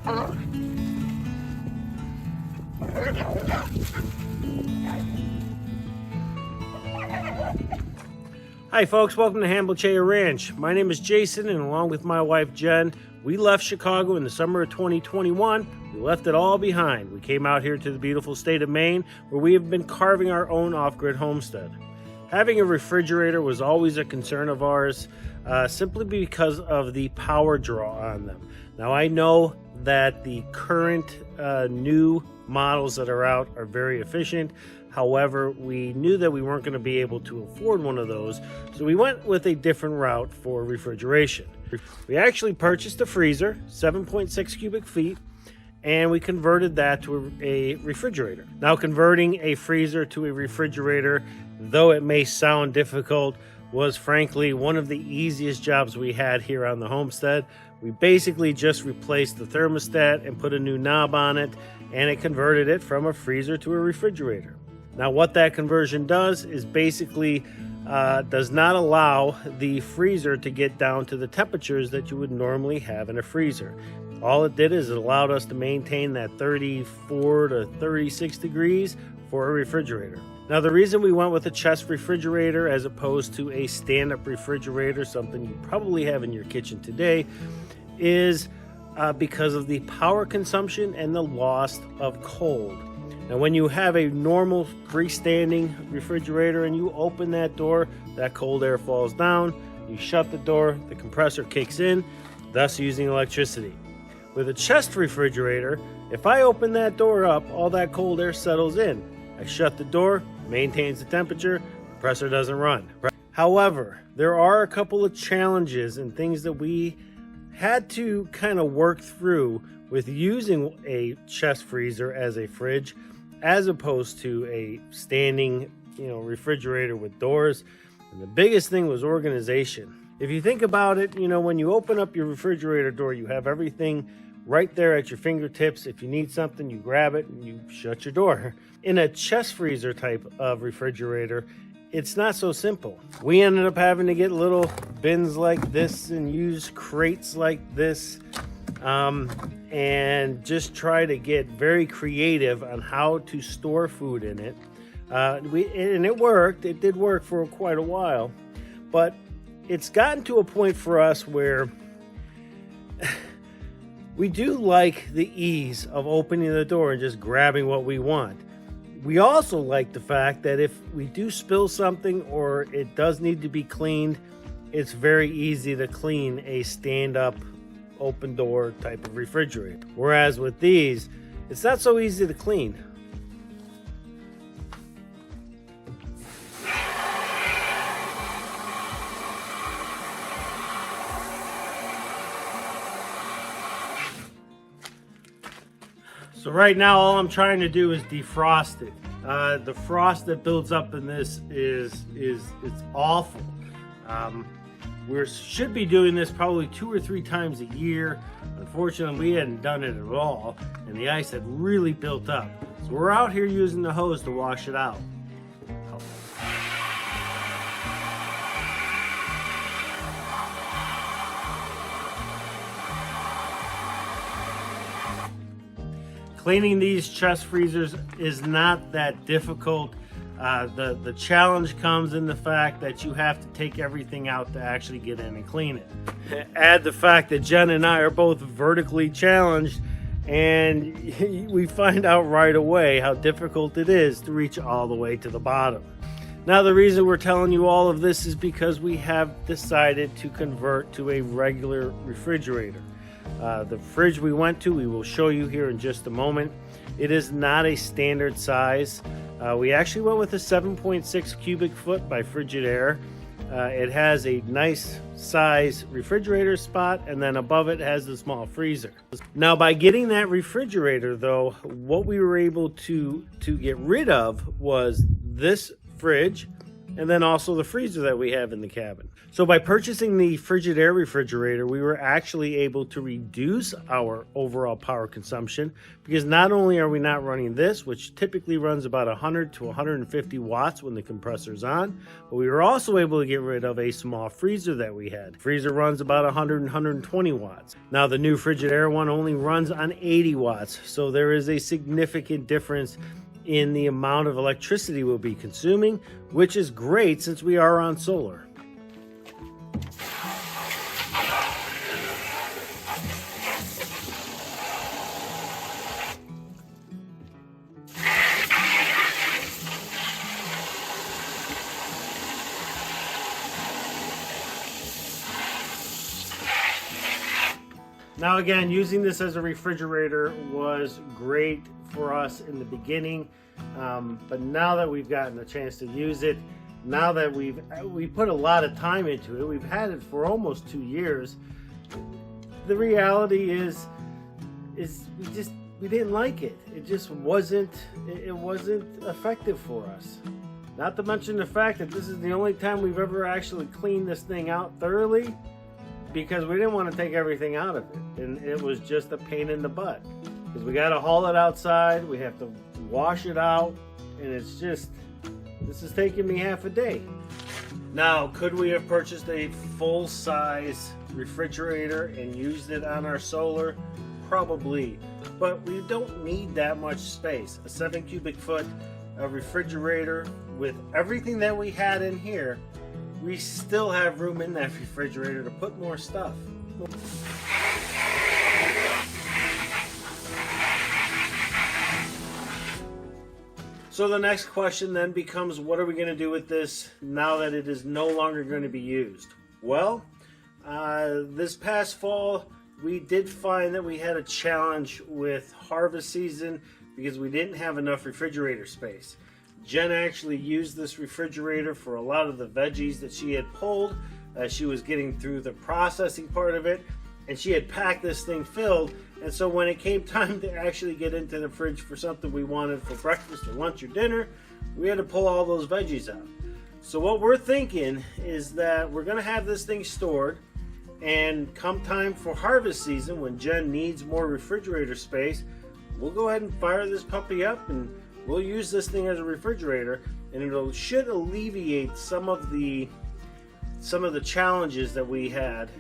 Hi folks, welcome to Hanbleceya Ranch. My name is Jason, and along with my wife Jen, we left Chicago in the summer of 2021. We left it all behind. We came out here to the beautiful state of Maine, where we have been carving our own off-grid homestead. Having a refrigerator was always a concern of ours, simply because of the power draw on them. Now I know that the current new models that are out are very efficient. However, we knew that we weren't going to be able to afford one of those, so we went with a different route for refrigeration. We actually purchased a freezer, 7.6 cubic feet, and we converted that to a refrigerator. Now, converting a freezer to a refrigerator, though it may sound difficult, was frankly one of the easiest jobs we had here on the homestead. We basically just replaced the thermostat and put a new knob on it, and it converted it from a freezer to a refrigerator. Now, what that conversion does is basically does not allow the freezer to get down to the temperatures that you would normally have in a freezer. All it did is it allowed us to maintain that 34 to 36 degrees for a refrigerator. Now, the reason we went with a chest refrigerator as opposed to a stand-up refrigerator, something you probably have in your kitchen today, is because of the power consumption and the loss of cold. Now, when you have a normal freestanding refrigerator and you open that door, that cold air falls down, you shut the door, the compressor kicks in, thus using electricity. With a chest refrigerator, if I open that door up, all that cold air settles in. I shut the door, maintains the temperature, compressor doesn't run. However, there are a couple of challenges and things that we had to kind of work through with using a chest freezer as a fridge, as opposed to a standing, refrigerator with doors. And the biggest thing was organization. If you think about it, when you open up your refrigerator door, you have everything right there at your fingertips. If you need something, you grab it and you shut your door. In a chest freezer type of refrigerator, it's not so simple. We ended up having to get little bins like this and use crates like this, and just try to get very creative on how to store food in it. And it worked. It did work for quite a while, but it's gotten to a point for us where we do like the ease of opening the door and just grabbing what we want. We also like the fact that if we do spill something or it does need to be cleaned, it's very easy to clean a stand-up open door type of refrigerator. Whereas with these, it's not so easy to clean. So right now, all I'm trying to do is defrost it. The frost that builds up in this it's awful. We should be doing this probably 2 or 3 times a year. Unfortunately, we hadn't done it at all, and the ice had really built up. So we're out here using the hose to wash it out. Cleaning these chest freezers is not that difficult. The challenge comes in the fact that you have to take everything out to actually get in and clean it. Add the fact that Jen and I are both vertically challenged, and we find out right away how difficult it is to reach all the way to the bottom. Now, the reason we're telling you all of this is because we have decided to convert to a regular refrigerator. The fridge we went to, we will show you here in just a moment. It is not a standard size. We actually went with a 7.6 cubic foot by Frigidaire. It has a nice size refrigerator spot, and then above it has the small freezer. Now, by getting that refrigerator, though, what we were able to get rid of was this fridge, and then also the freezer that we have in the cabin. So by purchasing the Frigidaire refrigerator, we were actually able to reduce our overall power consumption, because not only are we not running this, which typically runs about 100 to 150 watts when the compressor's on, but we were also able to get rid of a small freezer that we had. The freezer runs about 100 and 120 watts. Now the new Frigidaire one only runs on 80 watts, so there is a significant difference in the amount of electricity we'll be consuming, which is great since we are on solar. Now again, using this as a refrigerator was great for us in the beginning, but now that we've gotten a chance to use it, now that we put a lot of time into it, we've had it for almost 2 years. The reality is we didn't like it. It just wasn't effective for us. Not to mention the fact that this is the only time we've ever actually cleaned this thing out thoroughly, because we didn't want to take everything out of it, and it was just a pain in the butt, because we got to haul it outside, we have to wash it out, and it's just, this is taking me half a day. Now, could we have purchased a full-size refrigerator and used it on our solar? Probably, but we don't need that much space. A 7 cubic foot refrigerator with everything that we had in here, we still have room in that refrigerator to put more stuff. So the next question then becomes, what are we going to do with this now that it is no longer going to be used? Well, this past fall, we did find that we had a challenge with harvest season because we didn't have enough refrigerator space. Jen actually used this refrigerator for a lot of the veggies that she had pulled. She was getting through the processing part of it, and she had packed this thing filled. And so when it came time to actually get into the fridge for something we wanted for breakfast or lunch or dinner, we had to pull all those veggies out. So what we're thinking is that we're going to have this thing stored, and come time for harvest season, when Jen needs more refrigerator space, we'll go ahead and fire this puppy up, and we'll use this thing as a refrigerator, and it should alleviate some of the challenges that we had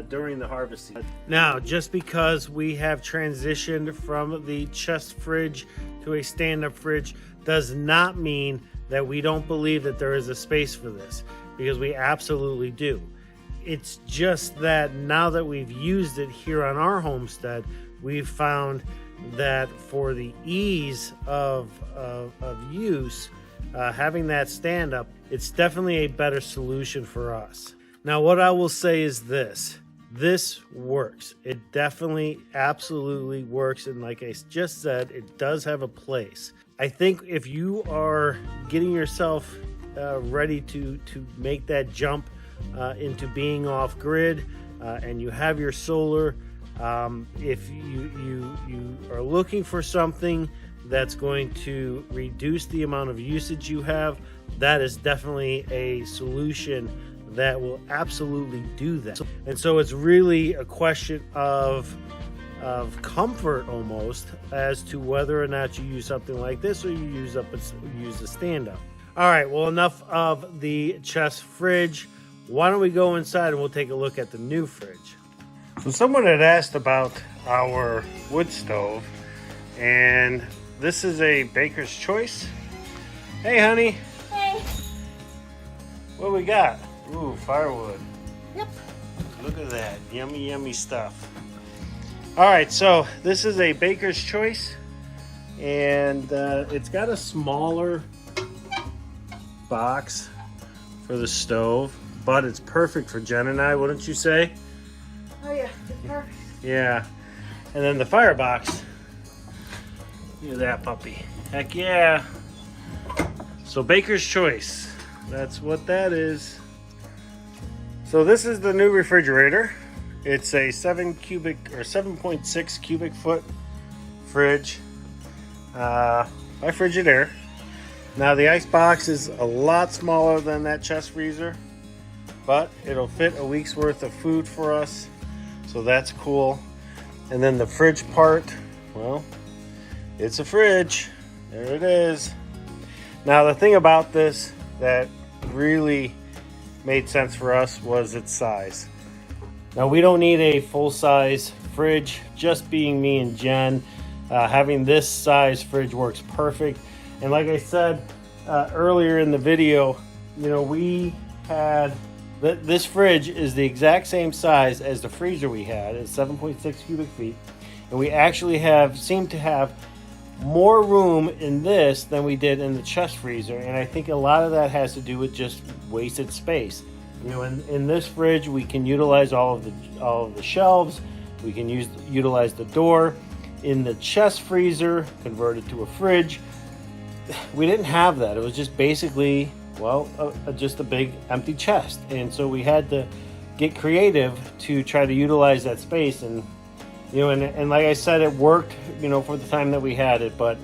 during the harvest season. Now, just because we have transitioned from the chest fridge to a stand-up fridge does not mean that we don't believe that there is a space for this, because we absolutely do. It's just that now that we've used it here on our homestead, we've found that for the ease of use, having that stand up, it's definitely a better solution for us. Now, what I will say is this works. It definitely, absolutely works. And like I just said, it does have a place. I think if you are getting yourself ready to make that jump into being off-grid, and you have your solar, if you are looking for something that's going to reduce the amount of usage you have, that is definitely a solution that will absolutely do that. And so it's really a question of comfort almost as to whether or not you use something like this or you use a stand-up. All right, well, enough of the chest fridge. Why don't we go inside and we'll take a look at the new fridge. So someone had asked about our wood stove, and this is a Baker's Choice. Hey, honey. Hey. What we got? Ooh, firewood. Yep. Look at that. Yummy, yummy stuff. All right, so this is a Baker's Choice, and it's got a smaller box for the stove, but it's perfect for Jen and I, wouldn't you say? Oh yeah, it's perfect. Yeah. And then the firebox. Look at that puppy. Heck yeah. So Baker's Choice. That's what that is. So this is the new refrigerator. It's a 7.6 cubic foot fridge by Frigidaire. Now the ice box is a lot smaller than that chest freezer, but it'll fit a week's worth of food for us, so that's cool. And then the fridge part, well, it's a fridge. There it is. Now the thing about this that really made sense for us was its size. Now we don't need a full-size fridge, just being me and Jen. Having this size fridge works perfect. And like I said earlier in the video, you know, we had this fridge is the exact same size as the freezer we had. It's 7.6 cubic feet, and we actually seem to have more room in this than we did in the chest freezer. And I think a lot of that has to do with just wasted space. You know, in this fridge we can utilize all of the shelves. We can utilize the door. In the chest freezer, converted to a fridge, we didn't have that. It was just basically, well, just a big empty chest. And so we had to get creative to try to utilize that space. And, you know, and like I said, it worked, you know, for the time that we had it, but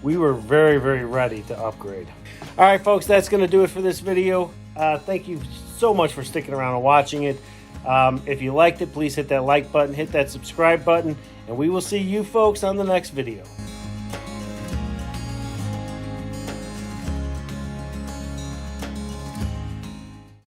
we were very, very ready to upgrade. All right, folks, that's going to do it for this video. Thank you so much for sticking around and watching it. If you liked it, please hit that like button, hit that subscribe button, and we will see you folks on the next video.